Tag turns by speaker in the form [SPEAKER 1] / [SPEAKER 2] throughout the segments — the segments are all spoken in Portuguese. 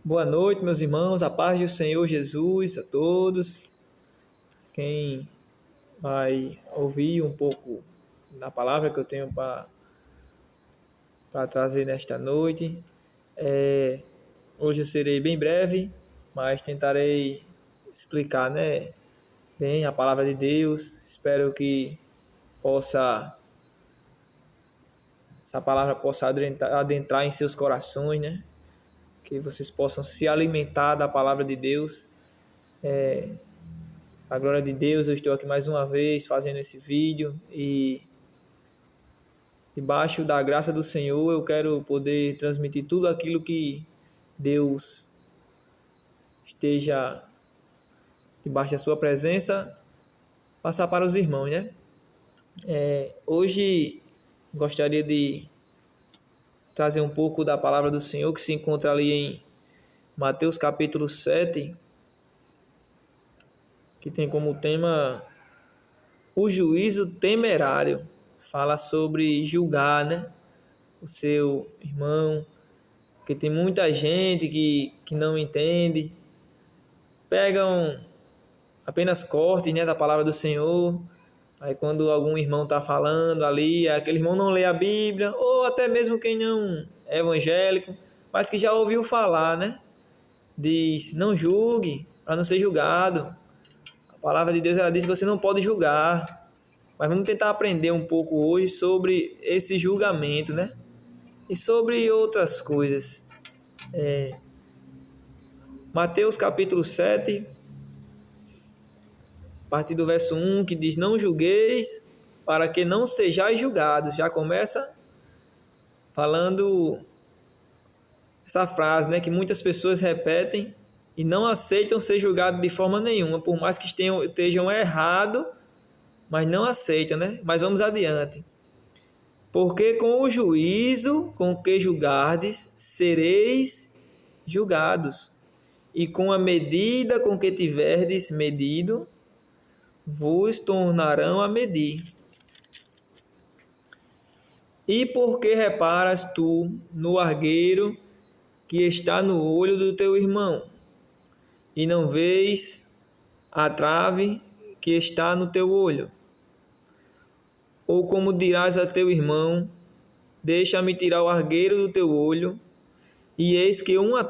[SPEAKER 1] Boa noite, meus irmãos, a paz do Senhor Jesus a todos. Quem vai ouvir um pouco da palavra que eu tenho para trazer nesta noite. Hoje eu serei bem breve, mas tentarei explicar, bem a palavra de Deus. Espero que essa palavra possa adentrar em seus corações, que vocês possam se alimentar da palavra de Deus. A glória de Deus, eu estou aqui mais uma vez fazendo esse vídeo e debaixo da graça do Senhor eu quero poder transmitir tudo aquilo que Deus esteja debaixo da sua presença, passar para os irmãos, Hoje gostaria de trazer um pouco da palavra do Senhor que se encontra ali em Mateus capítulo 7, que tem como tema o juízo temerário. Fala sobre julgar, o seu irmão, porque tem muita gente que não entende, pegam apenas cortes, da palavra do Senhor. Aí quando algum irmão está falando ali, aquele irmão não lê a Bíblia, ou até mesmo quem não é evangélico, mas que já ouviu falar, diz, não julgue, para não ser julgado. A palavra de Deus, ela diz que você não pode julgar. Mas vamos tentar aprender um pouco hoje sobre esse julgamento, e sobre outras coisas. Mateus capítulo 7, a partir do verso 1, que diz, não julgueis para que não sejais julgados. Já começa falando essa frase, que muitas pessoas repetem e não aceitam ser julgados de forma nenhuma, por mais que estejam errados, mas não aceitam, Mas vamos adiante. Porque com o juízo com que julgardes, sereis julgados, e com a medida com que tiverdes medido, vos tornarão a medir. E porque reparas tu no argueiro que está no olho do teu irmão, e não vês a trave que está no teu olho? Ou como dirás a teu irmão, deixa-me tirar o argueiro do teu olho, e eis que há uma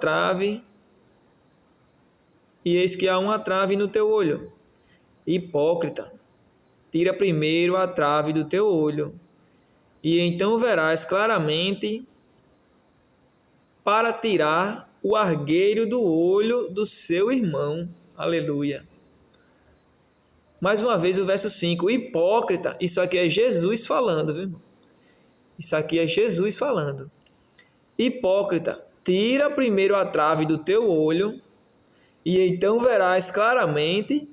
[SPEAKER 1] trave no teu olho? Hipócrita, tira primeiro a trave do teu olho, e então verás claramente para tirar o argueiro do olho do seu irmão. Aleluia. Mais uma vez o verso 5, hipócrita, isso aqui é Jesus falando, viu? Isso aqui é Jesus falando. Hipócrita, tira primeiro a trave do teu olho, e então verás claramente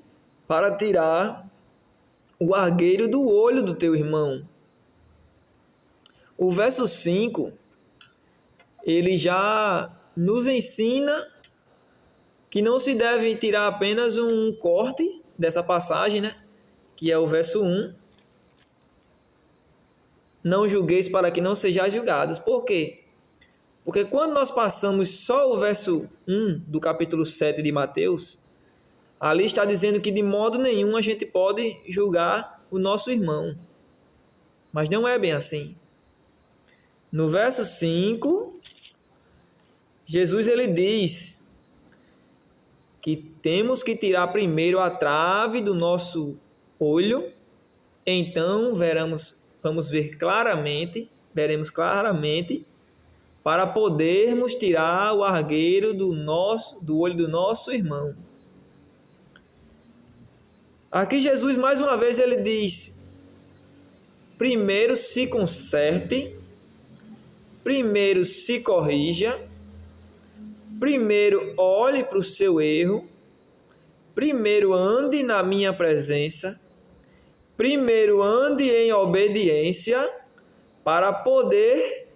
[SPEAKER 1] para tirar o argueiro do olho do teu irmão. O verso 5, ele já nos ensina que não se deve tirar apenas um corte dessa passagem, que é o verso 1. Não julgueis para que não sejais julgados. Por quê? Porque quando nós passamos só o verso 1 do capítulo 7 de Mateus, ali está dizendo que de modo nenhum a gente pode julgar o nosso irmão. Mas não é bem assim. No verso 5, Jesus ele diz que temos que tirar primeiro a trave do nosso olho, então vamos ver claramente, veremos claramente, para podermos tirar o argueiro do olho do nosso irmão. Aqui Jesus mais uma vez ele diz, primeiro se conserte, primeiro se corrija, primeiro olhe para o seu erro, primeiro ande na minha presença, primeiro ande em obediência, para poder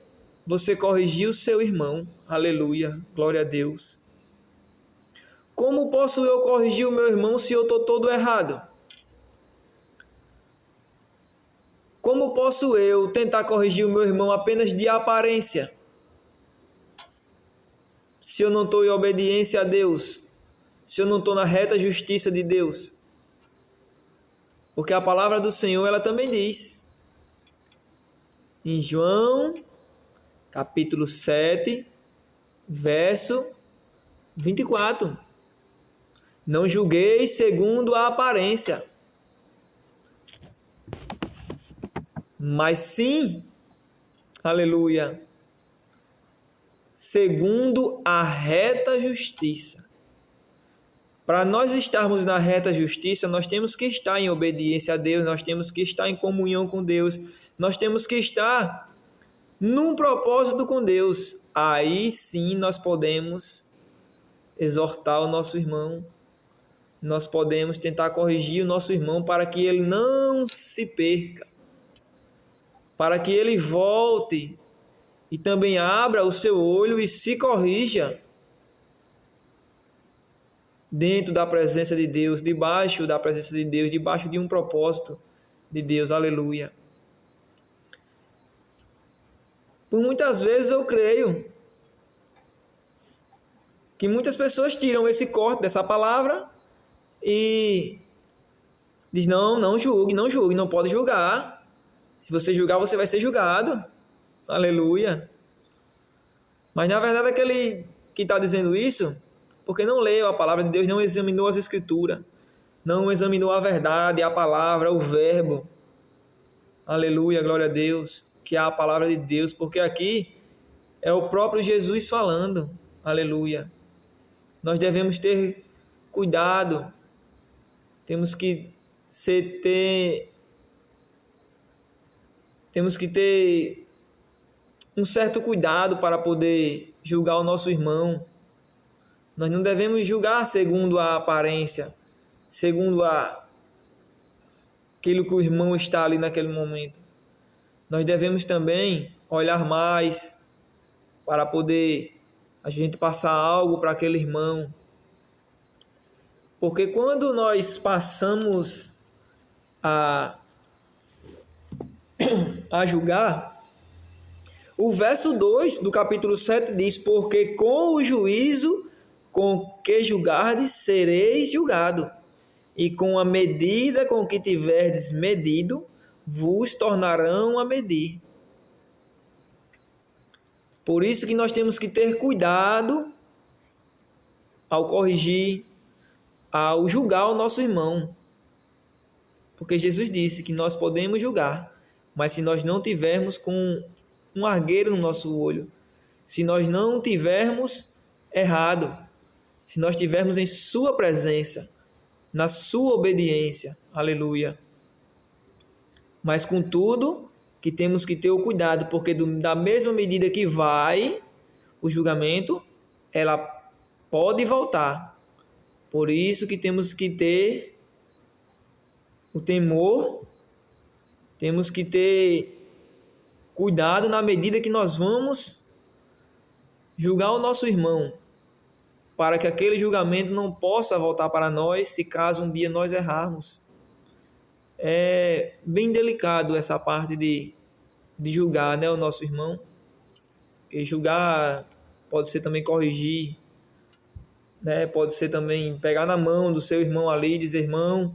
[SPEAKER 1] você corrigir o seu irmão. Aleluia, glória a Deus. Como posso eu corrigir o meu irmão se eu estou todo errado? Como posso eu tentar corrigir o meu irmão apenas de aparência? se eu não estou em obediência a Deus, se eu não estou na reta justiça de Deus? Porque a palavra do Senhor, ela também diz, em João, capítulo 7, verso 24, não julgueis segundo a aparência, mas sim, aleluia, segundo a reta justiça. Para nós estarmos na reta justiça, nós temos que estar em obediência a Deus, nós temos que estar em comunhão com Deus, nós temos que estar num propósito com Deus. Aí sim nós podemos exortar o nosso irmão, nós podemos tentar corrigir o nosso irmão para que ele não se perca, para que ele volte e também abra o seu olho e se corrija dentro da presença de Deus, debaixo da presença de Deus, debaixo de um propósito de Deus, aleluia. Por muitas vezes eu creio que muitas pessoas tiram esse corte dessa palavra e diz, não julgue, não pode julgar. Se você julgar, você vai ser julgado. Aleluia. Mas na verdade aquele que está dizendo isso, porque não leu a palavra de Deus, não examinou as escrituras, não examinou a verdade, a palavra, o verbo. Aleluia, glória a Deus, que é a palavra de Deus, porque aqui é o próprio Jesus falando. Aleluia. Nós devemos ter cuidado, temos que ter um certo cuidado para poder julgar o nosso irmão. Nós não devemos julgar segundo a aparência, segundo aquilo que o irmão está ali naquele momento. Nós devemos também olhar mais para poder a gente passar algo para aquele irmão. Porque quando nós passamos a julgar, o verso 2 do capítulo 7 diz, porque com o juízo com que julgardes, sereis julgado, e com a medida com que tiverdes medido, vos tornarão a medir. Por isso que nós temos que ter cuidado ao corrigir, ao julgar o nosso irmão. Porque Jesus disse que nós podemos julgar, mas se nós não tivermos com um argueiro no nosso olho, se nós não tivermos errado, se nós estivermos em sua presença, na sua obediência, aleluia. Mas contudo, que temos que ter o cuidado, porque da mesma medida que vai o julgamento, ela pode voltar. Por isso que temos que ter o temor, temos que ter cuidado na medida que nós vamos julgar o nosso irmão, para que aquele julgamento não possa voltar para nós, se caso um dia nós errarmos. É bem delicado essa parte de julgar, né, o nosso irmão. Porque julgar pode ser também corrigir, né? Pode ser também pegar na mão do seu irmão ali e dizer, irmão,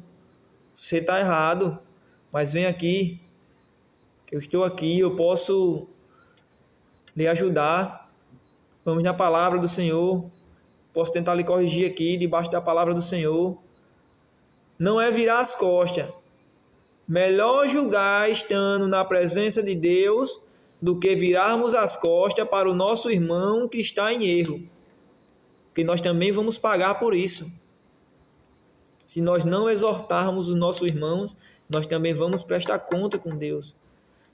[SPEAKER 1] você está errado, mas vem aqui, que eu estou aqui, eu posso lhe ajudar. Vamos na palavra do Senhor. Posso tentar lhe corrigir aqui, debaixo da palavra do Senhor. Não é virar as costas. Melhor julgar estando na presença de Deus do que virarmos as costas para o nosso irmão que está em erro. Porque nós também vamos pagar por isso. Se nós não exortarmos os nossos irmãos, nós também vamos prestar conta com Deus.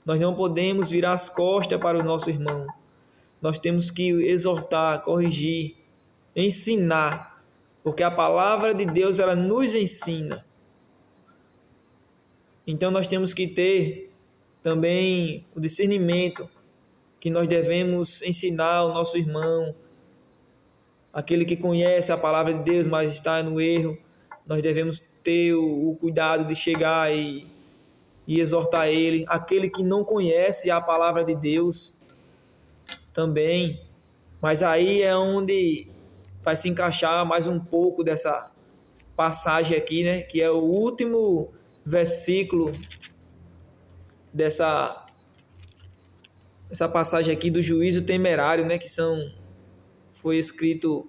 [SPEAKER 1] Nós não podemos virar as costas para o nosso irmão. Nós temos que exortar, corrigir, ensinar, porque a palavra de Deus ela nos ensina. Então nós temos que ter também o discernimento que nós devemos ensinar ao nosso irmão, aquele que conhece a palavra de Deus, mas está no erro. Nós devemos ter o cuidado de chegar e exortar ele. Aquele que não conhece a palavra de Deus também, Mas aí é onde vai se encaixar mais um pouco dessa passagem aqui, né? Que é o último versículo dessa passagem aqui do juízo temerário, né? Foi escrito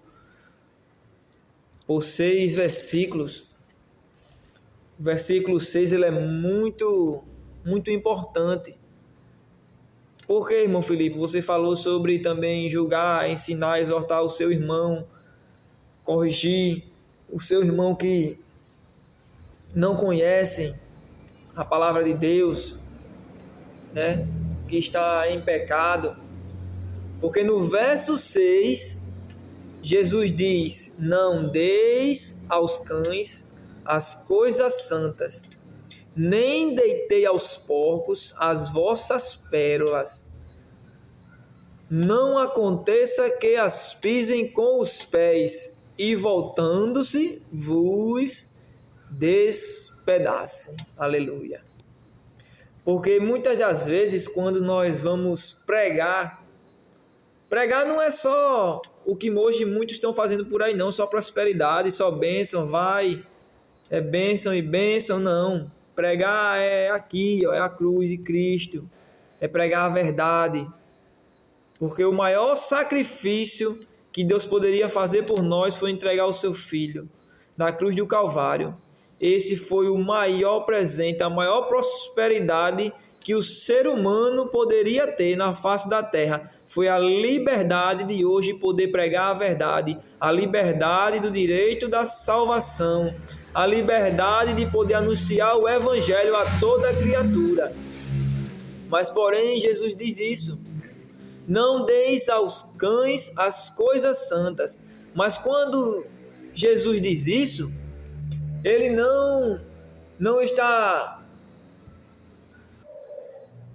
[SPEAKER 1] por 6 versículos. O versículo 6 ele é muito importante. Por que, irmão Felipe? Você falou sobre também julgar, ensinar, exortar o seu irmão, corrigir o seu irmão que não conhece a palavra de Deus, né? Que está em pecado. Porque no verso 6, Jesus diz: não deis aos cães as coisas santas, nem deitei aos porcos as vossas pérolas. Não aconteça que as pisem com os pés, e voltando-se vos despedacem. Aleluia. Porque muitas das vezes, quando nós vamos pregar não é só o que hoje muitos estão fazendo por aí, não, só prosperidade, só bênção, é bênção e bênção, não. Pregar é aqui, é a cruz de Cristo, é pregar a verdade. Porque o maior sacrifício que Deus poderia fazer por nós foi entregar o seu Filho na cruz do Calvário. Esse foi o maior presente, a maior prosperidade que o ser humano poderia ter na face da terra. Foi a liberdade de hoje poder pregar a verdade, a liberdade do direito da salvação, a liberdade de poder anunciar o evangelho a toda criatura. Mas porém Jesus diz isso: não deis aos cães as coisas santas. Mas quando Jesus diz isso, ele não está...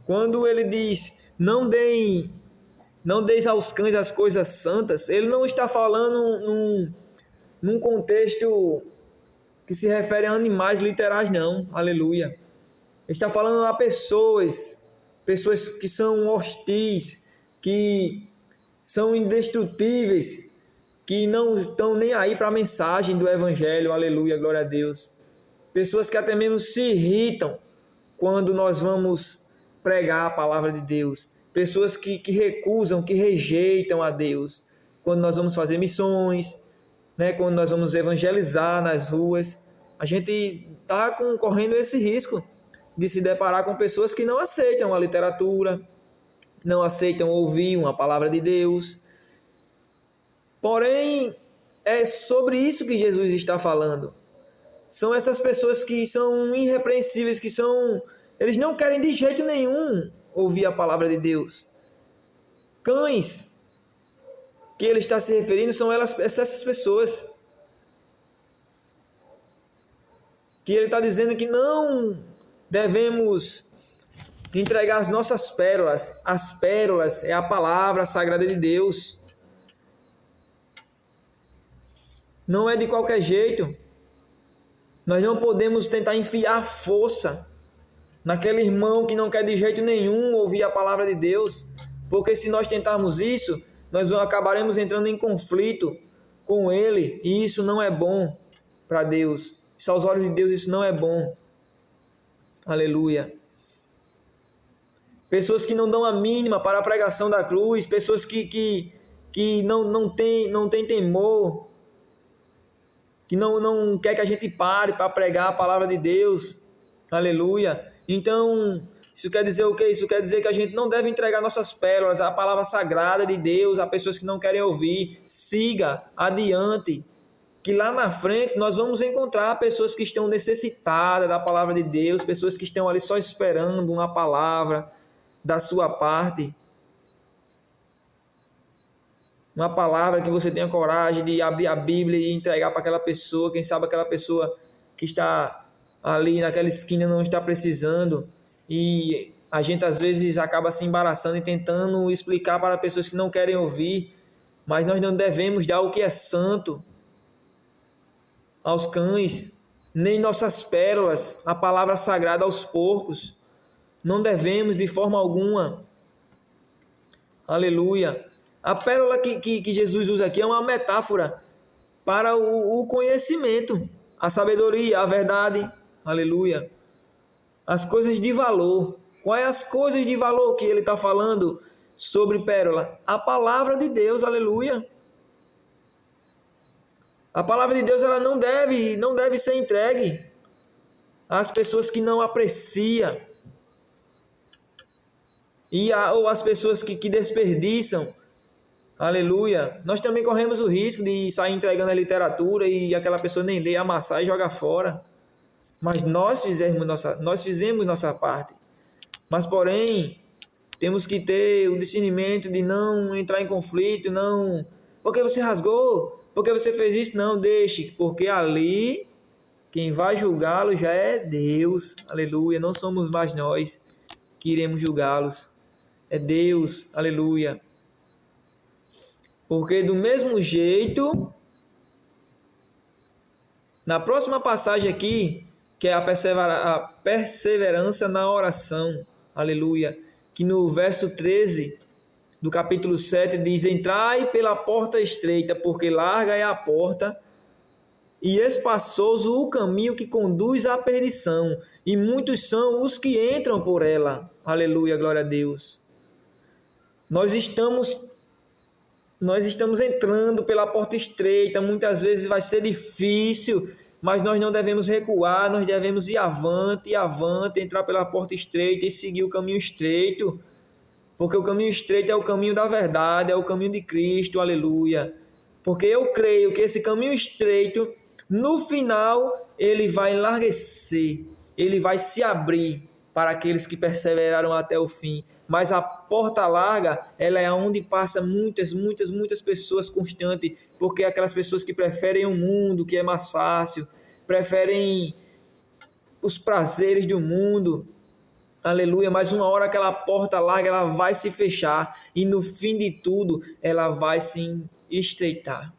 [SPEAKER 1] Quando ele diz não deis aos cães as coisas santas, ele não está falando num contexto que se refere a animais literais, não. Aleluia. Ele está falando a pessoas que são hostis, que são indestrutíveis, que não estão nem aí para a mensagem do evangelho. Aleluia, glória a Deus. Pessoas que até mesmo se irritam quando nós vamos pregar a palavra de Deus. Pessoas que recusam, que rejeitam a Deus quando nós vamos fazer missões, né? Quando nós vamos evangelizar nas ruas. A gente está correndo esse risco de se deparar com pessoas que não aceitam a literatura, não aceitam ouvir uma palavra de Deus. Porém, é sobre isso que Jesus está falando. São essas pessoas que são irrepreensíveis, eles não querem de jeito nenhum ouvir a palavra de Deus. Cães que ele está se referindo são essas pessoas que ele está dizendo que não devemos entregar as nossas pérolas. As pérolas é a palavra sagrada de Deus. Não é de qualquer jeito. Nós não podemos tentar enfiar força naquele irmão que não quer de jeito nenhum ouvir a palavra de Deus, porque se nós tentarmos isso, nós acabaremos entrando em conflito com ele, e isso não é bom para Deus. Se aos olhos de Deus isso não é bom. Aleluia. Pessoas que não dão a mínima para a pregação da cruz, pessoas que não tem temor, que não quer que a gente pare para pregar a palavra de Deus. Aleluia. Então, isso quer dizer o quê? Isso quer dizer que a gente não deve entregar nossas pérolas, a palavra sagrada de Deus, a pessoas que não querem ouvir. Siga adiante, que lá na frente nós vamos encontrar pessoas que estão necessitadas da palavra de Deus, pessoas que estão ali só esperando uma palavra da sua parte. Uma palavra que você tenha coragem de abrir a Bíblia e entregar para aquela pessoa. Quem sabe aquela pessoa que está ali naquela esquina não está precisando, e a gente às vezes acaba se embaraçando e tentando explicar para pessoas que não querem ouvir. Mas nós não devemos dar o que é santo aos cães, nem nossas pérolas, a palavra sagrada, aos porcos. Não devemos de forma alguma. Aleluia. A pérola que Jesus usa aqui é uma metáfora para o conhecimento, a sabedoria, a verdade, aleluia. As coisas de valor. Quais as coisas de valor que ele está falando sobre pérola? A palavra de Deus, aleluia. A palavra de Deus ela não deve ser entregue às pessoas que não apreciam ou às pessoas que desperdiçam. Aleluia. Nós também corremos o risco de sair entregando a literatura e aquela pessoa nem lê, amassar e jogar fora. Mas nós fizemos nossa parte. Mas, porém, temos que ter o discernimento de não entrar em conflito, não... Porque você rasgou? Porque você fez isso? Não, deixe. Porque ali, quem vai julgá-lo já é Deus. Aleluia. Não somos mais nós que iremos julgá-los. É Deus. Aleluia. Porque do mesmo jeito, na próxima passagem aqui, que é a perseverança na oração, aleluia, que no verso 13 do capítulo 7 diz: entrai pela porta estreita, porque larga é a porta e espaçoso o caminho que conduz à perdição, e muitos são os que entram por ela. Aleluia, glória a Deus. Nós estamos entrando pela porta estreita, muitas vezes vai ser difícil, mas nós não devemos recuar, nós devemos ir avante, entrar pela porta estreita e seguir o caminho estreito, porque o caminho estreito é o caminho da verdade, é o caminho de Cristo, aleluia. Porque eu creio que esse caminho estreito, no final, ele vai enlarguecer, ele vai se abrir para aqueles que perseveraram até o fim. Mas a porta larga, ela é onde passa muitas pessoas constantes, porque aquelas pessoas que preferem o mundo, que é mais fácil, preferem os prazeres do mundo, aleluia, mas uma hora aquela porta larga, ela vai se fechar, e no fim de tudo, ela vai se estreitar.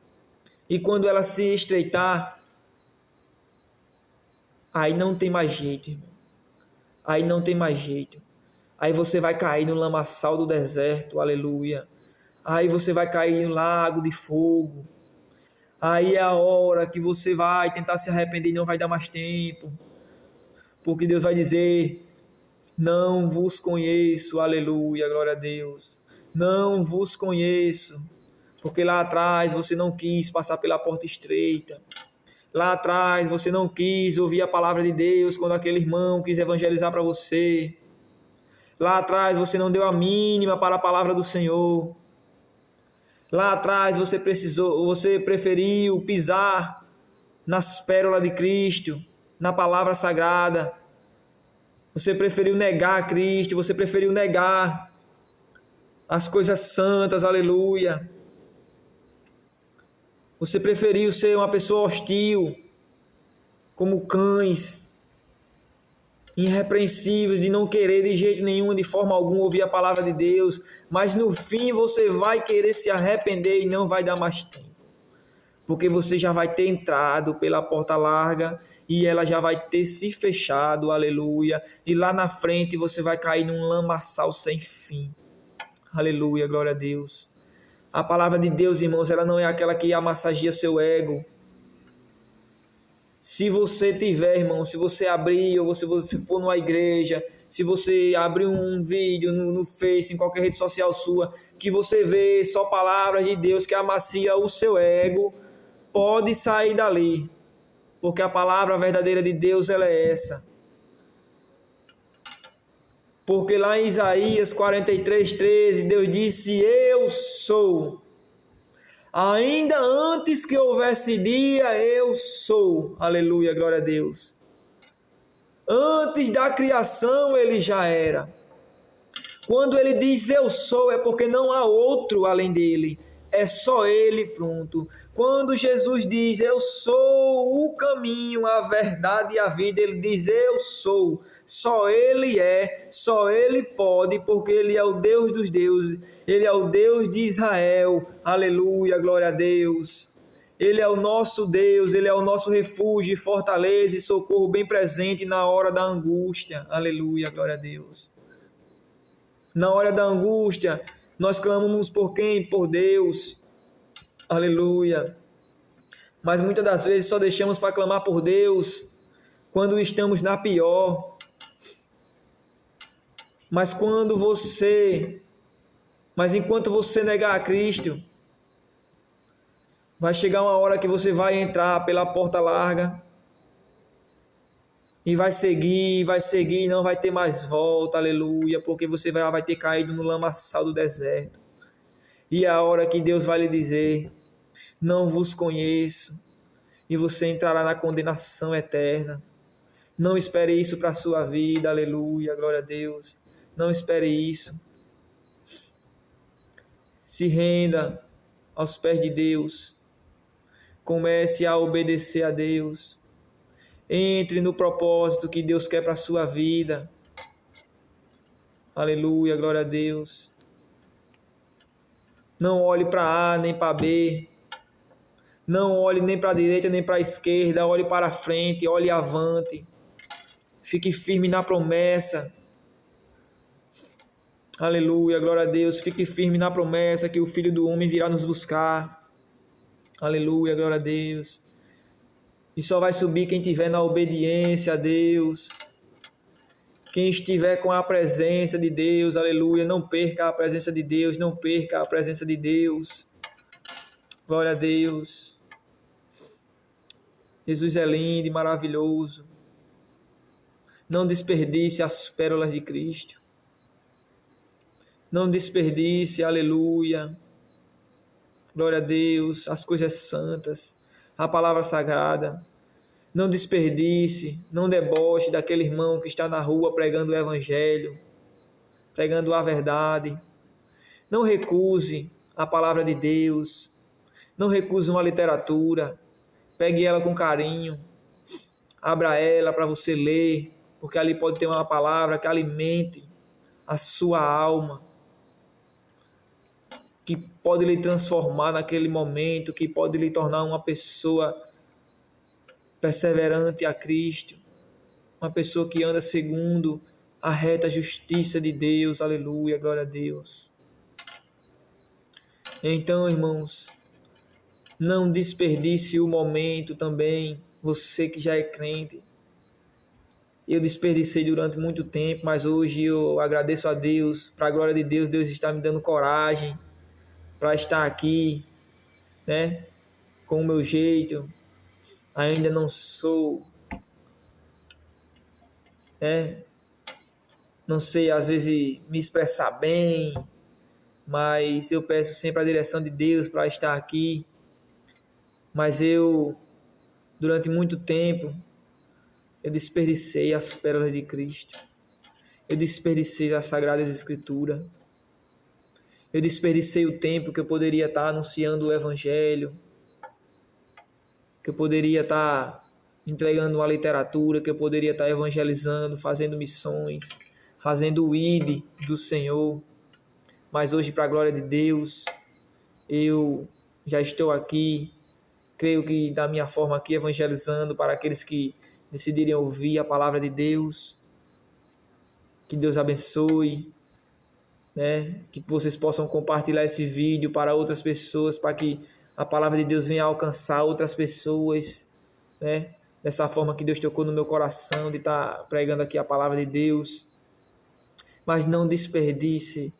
[SPEAKER 1] E quando ela se estreitar, aí não tem mais jeito, irmão. Aí não tem mais jeito. Aí você vai cair no lamaçal do deserto, aleluia. Aí você vai cair no lago de fogo. Aí é a hora que você vai tentar se arrepender e não vai dar mais tempo. Porque Deus vai dizer: não vos conheço, aleluia, glória a Deus. Não vos conheço. Porque lá atrás você não quis passar pela porta estreita. Lá atrás você não quis ouvir a palavra de Deus quando aquele irmão quis evangelizar para você. Lá atrás você não deu a mínima para a palavra do Senhor. Lá atrás você preferiu pisar nas pérolas de Cristo, na palavra sagrada. Você preferiu negar a Cristo, você preferiu negar as coisas santas, aleluia. Você preferiu ser uma pessoa hostil, como cães, irrepreensíveis, de não querer de jeito nenhum, de forma alguma, ouvir a palavra de Deus, mas no fim você vai querer se arrepender e não vai dar mais tempo, porque você já vai ter entrado pela porta larga e ela já vai ter se fechado, aleluia, e lá na frente você vai cair num lamaçal sem fim, aleluia, glória a Deus. A palavra de Deus, irmãos, ela não é aquela que massageia seu ego. Se você tiver, irmão, se você abrir, ou se você for numa igreja, se você abrir um vídeo no Face, em qualquer rede social sua, que você vê só palavras de Deus que amacia o seu ego, pode sair dali, porque a palavra verdadeira de Deus, ela é essa. Porque lá em Isaías 43:13, Deus disse: eu sou. Ainda antes que houvesse dia, eu sou. Aleluia, glória a Deus. Antes da criação, ele já era. Quando ele diz eu sou, é porque não há outro além dele. É só ele, pronto. Quando Jesus diz eu sou o caminho, a verdade e a vida, ele diz eu sou. Só ele é, só ele pode, porque ele é o Deus dos deuses. Ele é o Deus de Israel, aleluia, glória a Deus. Ele é o nosso Deus, Ele é o nosso refúgio, fortaleza e socorro bem presente na hora da angústia, aleluia, glória a Deus. Na hora da angústia, Nós clamamos por quem? Por Deus. Aleluia. Mas muitas das vezes só deixamos para clamar por Deus quando estamos na pior. Mas enquanto você negar a Cristo, vai chegar uma hora que você vai entrar pela porta larga e vai seguir, e não vai ter mais volta, aleluia, porque você vai ter caído no lamaçal do deserto. E é a hora que Deus vai lhe dizer: não vos conheço, e você entrará na condenação eterna. Não espere isso para a sua vida, aleluia, glória a Deus. Não espere isso. Se renda aos pés de Deus. Comece a obedecer a Deus. Entre no propósito que Deus quer para a sua vida. Aleluia, glória a Deus. Não olhe para A nem para B. Não olhe nem para a direita nem para a esquerda. Olhe para frente, olhe avante. Fique firme na promessa. Aleluia, glória a Deus. Fique firme na promessa que o Filho do Homem virá nos buscar. Aleluia, glória a Deus. E só vai subir quem estiver na obediência a Deus. Quem estiver com a presença de Deus, aleluia. Não perca a presença de Deus, não perca a presença de Deus. Glória a Deus. Jesus é lindo e maravilhoso. Não desperdice as pérolas de Cristo. Não desperdice, aleluia. Glória a Deus, as coisas santas, a palavra sagrada. Não desperdice, não deboche daquele irmão que está na rua pregando o evangelho, pregando a verdade. Não recuse a palavra de Deus. Não recuse uma literatura. Pegue ela com carinho. Abra ela para você ler, porque ali pode ter uma palavra que alimente a sua alma, que pode lhe transformar naquele momento, que pode lhe tornar uma pessoa perseverante a Cristo, uma pessoa que anda segundo a reta justiça de Deus, aleluia, glória a Deus. Então, irmãos, não desperdice o momento também, você que já é crente. Eu desperdicei durante muito tempo, mas hoje eu agradeço a Deus, para a glória de Deus, Deus está me dando coragem para estar aqui, né, com o meu jeito. Ainda não sou, não sei às vezes me expressar bem, mas eu peço sempre a direção de Deus para estar aqui. Mas durante muito tempo, eu desperdicei as pérolas de Cristo. Eu desperdicei as Sagradas Escrituras. Eu desperdicei o tempo que eu poderia estar anunciando o Evangelho, que eu poderia estar entregando uma literatura, que eu poderia estar evangelizando, fazendo missões, fazendo o ID do Senhor. Mas hoje, para a glória de Deus, eu já estou aqui, creio que da minha forma aqui, evangelizando para aqueles que decidirem ouvir a palavra de Deus. Que Deus abençoe, né? Que vocês possam compartilhar esse vídeo para outras pessoas, para que a palavra de Deus venha alcançar outras pessoas, né? Dessa forma que Deus tocou no meu coração de estar pregando aqui a palavra de Deus. Mas não desperdice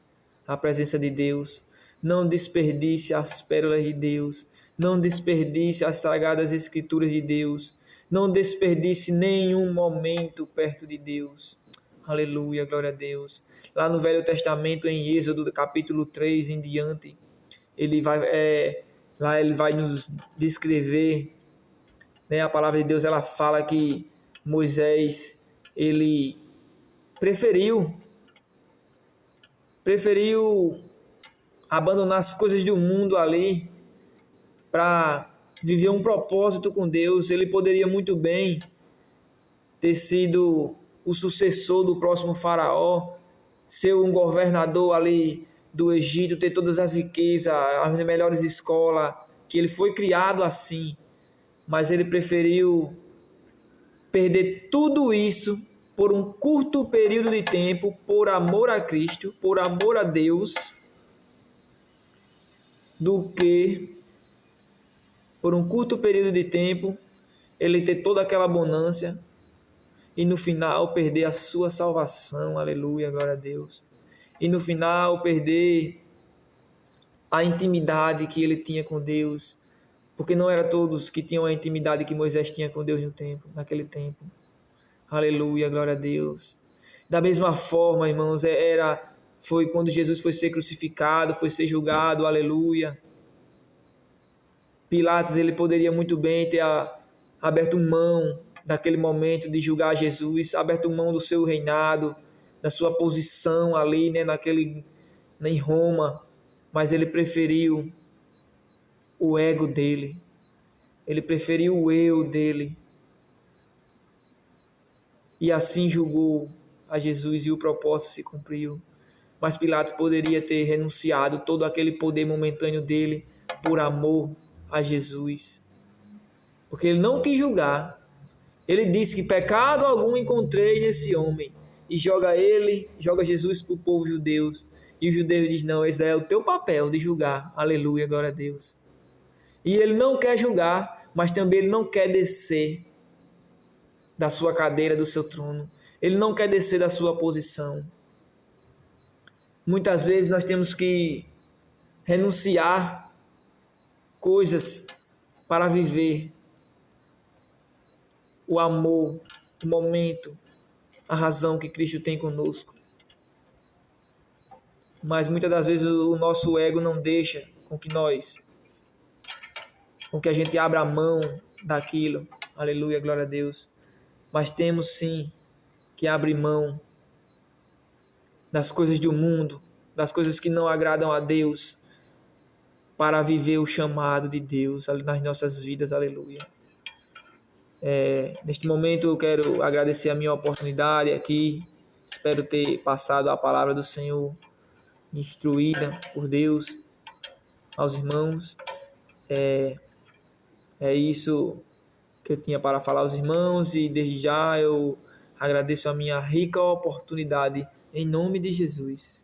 [SPEAKER 1] a presença de Deus, não desperdice as pérolas de Deus, não desperdice as sagradas escrituras de Deus, não desperdice nenhum momento perto de Deus. Aleluia, glória a Deus. Lá no Velho Testamento, em Êxodo, capítulo 3 em diante, ele vai nos descrever, né? A palavra de Deus, ela fala que Moisés, ele preferiu abandonar as coisas do mundo ali para viver um propósito com Deus. Ele poderia muito bem ter sido o sucessor do próximo faraó, ser um governador ali do Egito, ter todas as riquezas, as melhores escolas, que ele foi criado assim, mas ele preferiu perder tudo isso por um curto período de tempo, por amor a Cristo, por amor a Deus, do que, por um curto período de tempo, ele ter toda aquela abundância e no final perder a sua salvação. Aleluia, glória a Deus. E no final perder a intimidade que ele tinha com Deus, porque não era todos que tinham a intimidade que Moisés tinha com Deus naquele tempo. Aleluia, glória a Deus. Da mesma forma, irmãos, foi quando Jesus foi ser crucificado, foi ser julgado, aleluia. Pilatos, ele poderia muito bem ter aberto mão daquele momento de julgar Jesus, aberto mão do seu reinado, da sua posição ali, né, em Roma, mas ele preferiu o ego dele, ele preferiu o eu dele, e assim julgou a Jesus e o propósito se cumpriu. Mas Pilatos poderia ter renunciado todo aquele poder momentâneo dele por amor a Jesus, porque ele não quis julgar. Ele disse que pecado algum encontrei nesse homem, e joga Jesus para o povo judeu, e os judeus dizem, não, esse é o teu papel de julgar, aleluia, glória a Deus. E ele não quer julgar, mas também ele não quer descer da sua cadeira, do seu trono, ele não quer descer da sua posição. Muitas vezes nós temos que renunciar coisas para viver o amor, o momento, a razão que Cristo tem conosco. Mas muitas das vezes o nosso ego não deixa com que a gente abra a mão daquilo. Aleluia, glória a Deus. Mas temos sim que abrir mão das coisas do mundo, das coisas que não agradam a Deus, para viver o chamado de Deus nas nossas vidas. Aleluia. Neste momento eu quero agradecer a minha oportunidade aqui. Espero ter passado a palavra do Senhor instruída por Deus aos irmãos. É isso que eu tinha para falar aos irmãos, e desde já eu agradeço a minha rica oportunidade em nome de Jesus.